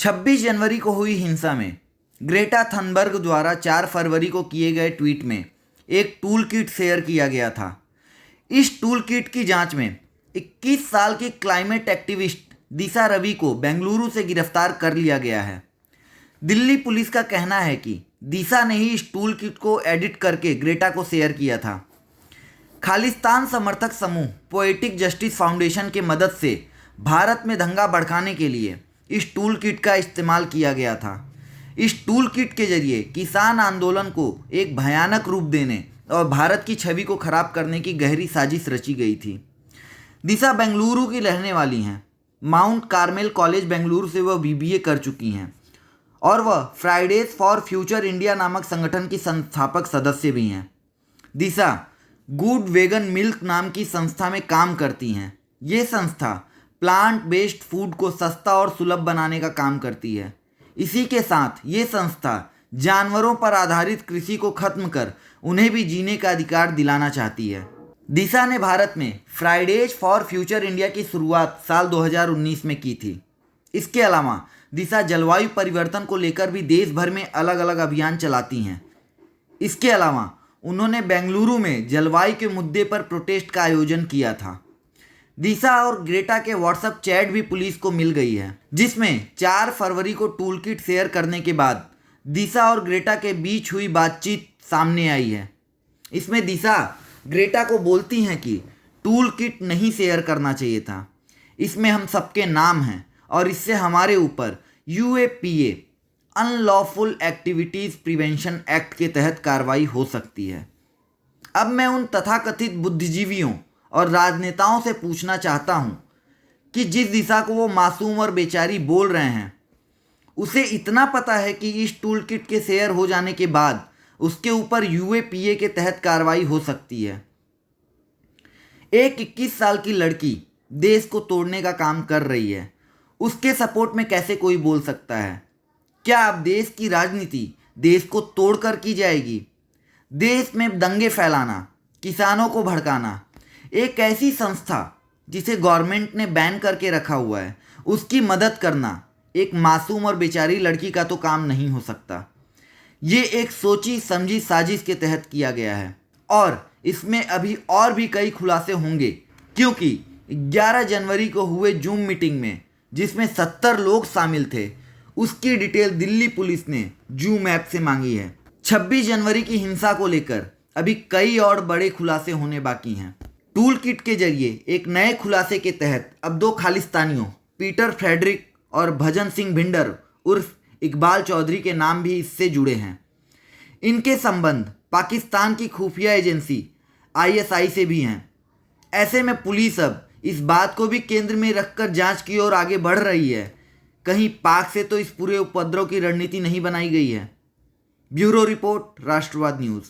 26 जनवरी को हुई हिंसा में ग्रेटा थनबर्ग द्वारा 4 फरवरी को किए गए ट्वीट में एक टूल किट शेयर किया गया था। इस टूल किट की जांच में 21 साल की क्लाइमेट एक्टिविस्ट दिशा रवि को बेंगलुरु से गिरफ्तार कर लिया गया है। दिल्ली पुलिस का कहना है कि दिशा ने ही इस टूल किट को एडिट करके ग्रेटा को शेयर किया था। खालिस्तान समर्थक समूह पोएटिक जस्टिस फाउंडेशन की मदद से भारत में दंगा भड़काने के लिए इस टूल किट का इस्तेमाल किया गया था। इस टूल किट के जरिए किसान आंदोलन को एक भयानक रूप देने और भारत की छवि को खराब करने की गहरी साजिश रची गई थी। दिशा बेंगलुरु की रहने वाली हैं। माउंट कार्मेल कॉलेज बेंगलुरु से वह बीबीए कर चुकी हैं और वह फ्राइडेज फॉर फ्यूचर इंडिया नामक संगठन की संस्थापक सदस्य भी हैं। दिशा गुड वेगन मिल्क नाम की संस्था में काम करती हैं। ये संस्था प्लांट बेस्ड फूड को सस्ता और सुलभ बनाने का काम करती है। इसी के साथ ये संस्था जानवरों पर आधारित कृषि को खत्म कर उन्हें भी जीने का अधिकार दिलाना चाहती है। दिशा ने भारत में फ्राइडेज फॉर फ्यूचर इंडिया की शुरुआत साल 2019 में की थी। इसके अलावा दिशा जलवायु परिवर्तन को लेकर भी देश भर में अलग अलग अभियान चलाती हैं। इसके अलावा उन्होंने बेंगलुरु में जलवायु के मुद्दे पर प्रोटेस्ट का आयोजन किया था। दिशा और ग्रेटा के व्हाट्सएप चैट भी पुलिस को मिल गई है, जिसमें 4 फरवरी को टूल किट शेयर करने के बाद दिशा और ग्रेटा के बीच हुई बातचीत सामने आई है। इसमें दिशा ग्रेटा को बोलती हैं कि टूल किट नहीं शेयर करना चाहिए था, इसमें हम सबके नाम हैं और इससे हमारे ऊपर UAPA unlawful activities prevention act के तहत कार्रवाई हो सकती है। अब मैं उन तथाकथित बुद्धिजीवियों और राजनेताओं से पूछना चाहता हूँ कि जिस दिशा को वो मासूम और बेचारी बोल रहे हैं, उसे इतना पता है कि इस टूल किट के शेयर हो जाने के बाद उसके ऊपर UAPA के तहत कार्रवाई हो सकती है। एक 21 साल की लड़की देश को तोड़ने का काम कर रही है, उसके सपोर्ट में कैसे कोई बोल सकता है? क्या अब देश की राजनीति देश को तोड़कर की जाएगी? देश में दंगे फैलाना, किसानों को भड़काना, एक ऐसी संस्था जिसे गवर्नमेंट ने बैन करके रखा हुआ है, उसकी मदद करना एक मासूम और बेचारी लड़की का तो काम नहीं हो सकता। ये एक सोची समझी साजिश के तहत किया गया है और इसमें अभी और भी कई खुलासे होंगे, क्योंकि 11 जनवरी को हुए जूम मीटिंग में जिसमें 70 लोग शामिल थे, उसकी डिटेल दिल्ली पुलिस ने जूम ऐप से मांगी है। 26 जनवरी की हिंसा को लेकर अभी कई और बड़े खुलासे होने बाकी हैं। टूल किट के जरिए एक नए खुलासे के तहत अब 2 खालिस्तानियों पीटर फ्रेडरिक और भजन सिंह भिंडर उर्फ इकबाल चौधरी के नाम भी इससे जुड़े हैं। इनके संबंध पाकिस्तान की खुफिया एजेंसी ISI से भी हैं। ऐसे में पुलिस अब इस बात को भी केंद्र में रखकर जांच की ओर आगे बढ़ रही है, कहीं पाक से तो इस पूरे उपद्रव की रणनीति नहीं बनाई गई है। ब्यूरो रिपोर्ट, राष्ट्रवाद न्यूज़।